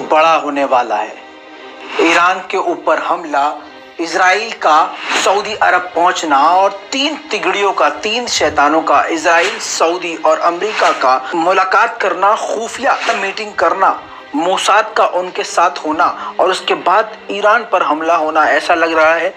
बड़ा होने वाला है। ईरान के ऊपर हमला, इजराइल का सऊदी अरब पहुंचना और तीन तिगड़ियों का, तीन शैतानों का, इजराइल, सऊदी और अमेरिका का मुलाकात करना, खुफिया मीटिंग करना, मोसाद का उनके साथ होना और उसके बाद ईरान पर हमला होना, ऐसा लग रहा है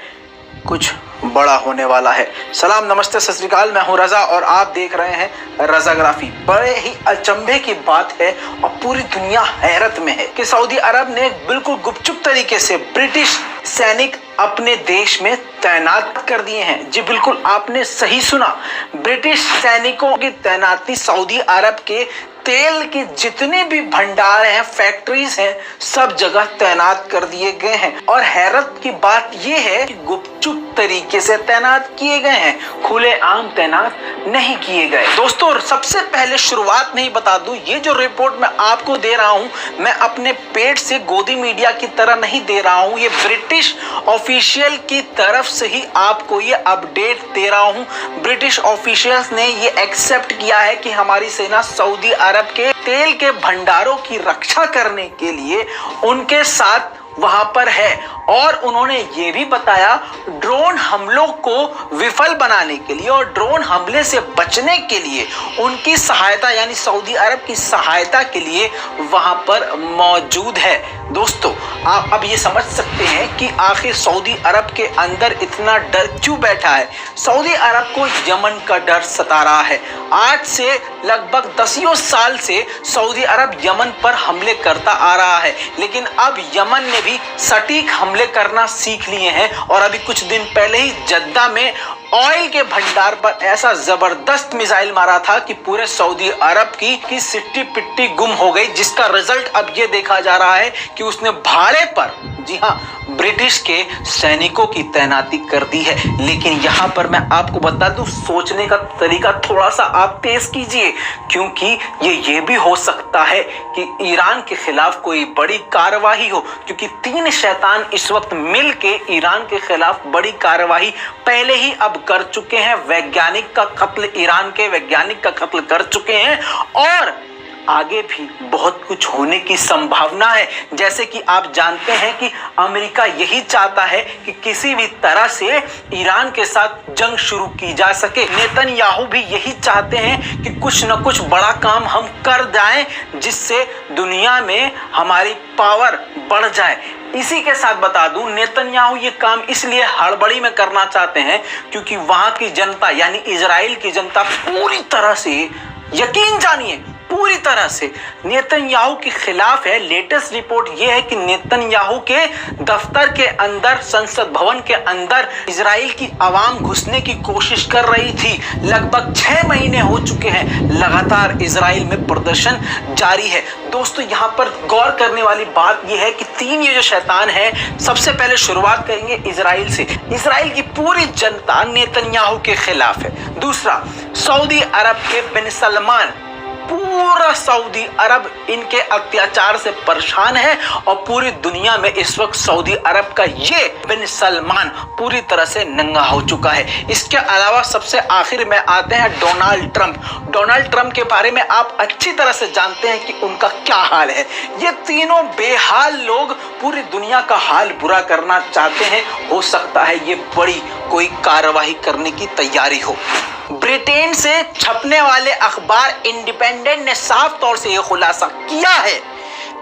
कुछ बड़ा होने वाला है। सलाम, नमस्ते, सत श्री अकाल। मैं हूं रजा और आप देख रहे हैं रजाग्राफी। बड़े ही अचंभे की बात है और पूरी दुनिया हैरत में है कि सऊदी अरब ने बिल्कुल गुपचुप तरीके से ब्रिटिश सैनिक अपने देश में तैनात कर दिए हैं। जी बिल्कुल, आपने सही सुना, ब्रिटिश सैनिकों की तैनाती सऊदी अरब के तेल के जितने भी भंडार हैं, फैक्ट्रीज हैं, सब जगह तैनात कर दिए गए हैं। और हैरत की बात यह है कि गुपचुप तरीके से तैनात किए गए हैं, खुलेआम तैनात नहीं किए गए। दोस्तों, सबसे पहले शुरुआत नहीं बता दूं, ये जो रिपोर्ट मैं आपको दे रहा हूं, मैं अपने पेट से गोदी मीडिया की तरह नहीं दे रहा हूं, ये ब्रिटिश ऑफिशियल की तरफ से ही आपको ये अपडेट दे रहा हूं। ब्रिटिश ऑफिशियल्स ने ये एक्सेप्ट किया है कि हमारी सेना सऊदी अरब के तेल के भंडारों की रक्षा करने के लिए उनके साथ वहां पर है। और उन्होंने ये भी बताया, ड्रोन हमलों को विफल बनाने के लिए और ड्रोन हमले से बचने के लिए उनकी सहायता, यानी सऊदी अरब की सहायता के लिए वहां पर मौजूद है। दोस्तों, आप अब ये समझ सकते हैं कि आखिर सऊदी अरब के अंदर इतना डर क्यों बैठा है। सऊदी अरब को यमन का डर सता रहा है। आज से लगभग 10 साल से सऊदी अरब यमन पर हमले करता आ रहा है, लेकिन अब यमन ने भी सटीक हमले करना सीख लिए हैं। और अभी कुछ दिन पहले ही जद्दा में ऑयल के भंडार पर ऐसा जबरदस्त मिसाइल मारा था कि पूरे सऊदी अरब की सिट्टी पिट्टी गुम हो गई, जिसका रिजल्ट अब ये देखा जा रहा है कि उसने भाड़े पर, जी हाँ, ब्रिटिश के सैनिकों की तैनाती कर दी है। लेकिन यहाँ पर मैं आपको बता दूं, सोचने का तरीका थोड़ा सा आप तेज कीजिए, क्योंकि ये भी हो सकता है कि ईरान के खिलाफ कोई बड़ी कार्रवाई हो, क्योंकि तीन शैतान इस वक्त मिल के ईरान के खिलाफ बड़ी कार्रवाई पहले ही अब कर चुके हैं। वैज्ञानिक का कत्ल, ईरान के वैज्ञानिक का कत्ल कर चुके हैं और आगे भी बहुत कुछ होने की संभावना है। जैसे कि आप जानते हैं कि अमेरिका यही चाहता है कि किसी भी तरह से ईरान के साथ जंग शुरू की जा सके। नेतन्याहू भी यही चाहते हैं कि कुछ न कुछ बड़ा काम हम कर जाएं, जिससे दुनिया में हमारी पावर बढ़ जाए। इसी के साथ बता दूं, नेतन्याहू ये काम इसलिए हड़बड़ी में करना चाहते हैं क्योंकि वहां की जनता, यानी इजराइल की जनता पूरी तरह से, यकीन जानिए, पूरी तरह से नेतन्याहू के खिलाफ है। लेटेस्ट रिपोर्ट यह है कि नेतन्याहू के दफ्तर के अंदर, संसद भवन के अंदर इजराइल की आवाम घुसने की कोशिश कर रही थी। लगभग 6 महीने हो चुके हैं, लगातार इजराइल में प्रदर्शन जारी है। दोस्तों, यहाँ पर गौर करने वाली बात यह है कि तीन ये जो शैतान है, सबसे पहले शुरुआत करेंगे इजराइल से। इजराइल की पूरी जनता नेतन्याहू के खिलाफ है। दूसरा, सऊदी अरब के बिन सलमान, पूरा सऊदी अरब इनके अत्याचार से परेशान है और पूरी दुनिया में इस वक्त सऊदी अरब का ये बिन सलमान पूरी तरह से नंगा हो चुका है। इसके अलावा सबसे आखिर में आते हैं डोनाल्ड ट्रंप। डोनाल्ड ट्रंप के बारे में आप अच्छी तरह से जानते हैं कि उनका क्या हाल है। ये तीनों बेहाल लोग पूरी दुनिया का हाल बुरा करना चाहते हैं। हो सकता है ये बड़ी कोई कार्रवाई करने की तैयारी हो। ब्रिटेन से छपने वाले अखबार इंडिपेंडेंट ने साफ तौर से यह खुलासा किया है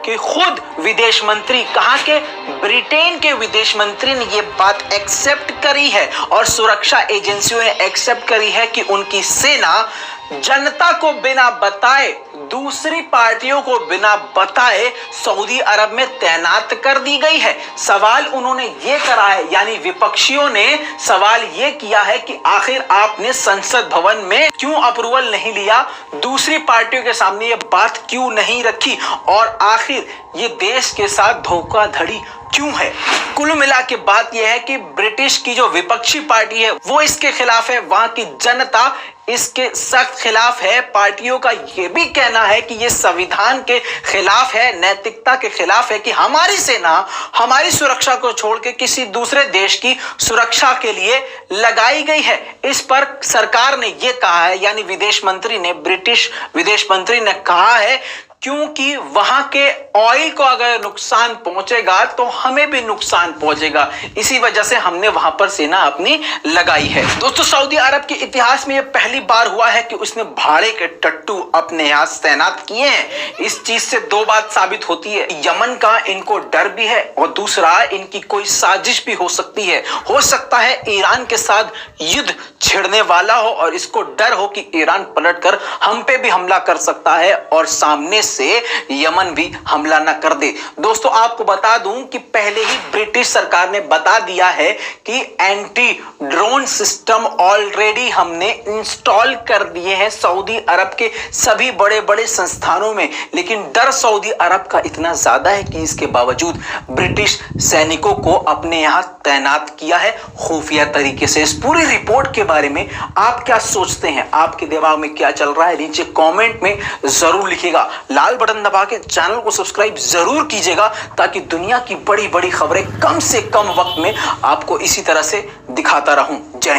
कि खुद विदेश मंत्री, कहां के, ब्रिटेन के विदेश मंत्री ने यह बात एक्सेप्ट करी है और सुरक्षा एजेंसियों ने एक्सेप्ट करी है कि उनकी सेना जनता को बिना बताए, दूसरी पार्टियों को बिना बताए सऊदी अरब में तैनात कर दी गई है। सवाल उन्होंने ये करा है, यानी विपक्षियों ने सवाल ये किया है कि आखिर आपने संसद भवन में क्यों अप्रूवल नहीं लिया, दूसरी पार्टियों के सामने ये बात क्यों नहीं रखी और आखिर ये देश के साथ धोखाधड़ी क्यों है। कुल मिला के बात यह है कि ब्रिटिश की जो विपक्षी पार्टी है वो इसके खिलाफ है, वहां की जनता इसके सख्त खिलाफ है। पार्टियों का यह भी कहना है कि यह संविधान के खिलाफ है, नैतिकता के खिलाफ है कि हमारी सेना हमारी सुरक्षा को छोड़ के किसी दूसरे देश की सुरक्षा के लिए लगाई गई है। इस पर सरकार ने यह कहा है, यानी विदेश मंत्री ने, ब्रिटिश विदेश मंत्री ने कहा है क्योंकि वहां के ऑयल को अगर नुकसान पहुंचेगा तो हमें भी नुकसान पहुंचेगा। इसी वजह से हमने वहां पर सेना अपनी लगाई है। दोस्तों, सऊदी अरब के इतिहास में यह पहली बार हुआ है कि उसने भाड़े के टट्टू अपने यहां तैनात किए हैं। इस चीज से दो बात साबित होती है, यमन का इनको डर भी है और दूसरा इनकी कोई साजिश भी हो सकती है। हो सकता है ईरान के साथ युद्ध छिड़ने वाला हो और इसको डर हो कि ईरान पलटकर हम पे भी हमला कर सकता है और सामने से यमन भी हमला ना कर दे। दोस्तों, आपको बता दूं कि पहले ही ब्रिटिश सरकार ने बता दिया है कि एंटी ड्रोन सिस्टम ऑलरेडी हमने इंस्टॉल कर दिए हैं सऊदी अरब के सभी बड़े बड़े संस्थानों में। लेकिन डर सऊदी अरब का इतना ज्यादा है कि इसके बावजूद ब्रिटिश सैनिकों को अपने यहां तैनात किया है खुफिया तरीके से। इस पूरी रिपोर्ट के बारे में आप क्या सोचते हैं? आपके दिमाग में क्या चल रहा है? नीचे कमेंट में जरूर लिखिएगा। लाल बटन दबा के चैनल को सब्सक्राइब जरूर कीजिएगा ताकि दुनिया की बड़ी बड़ी खबरें कम से कम वक्त में आपको इसी तरह से दिखाता रहूं। जय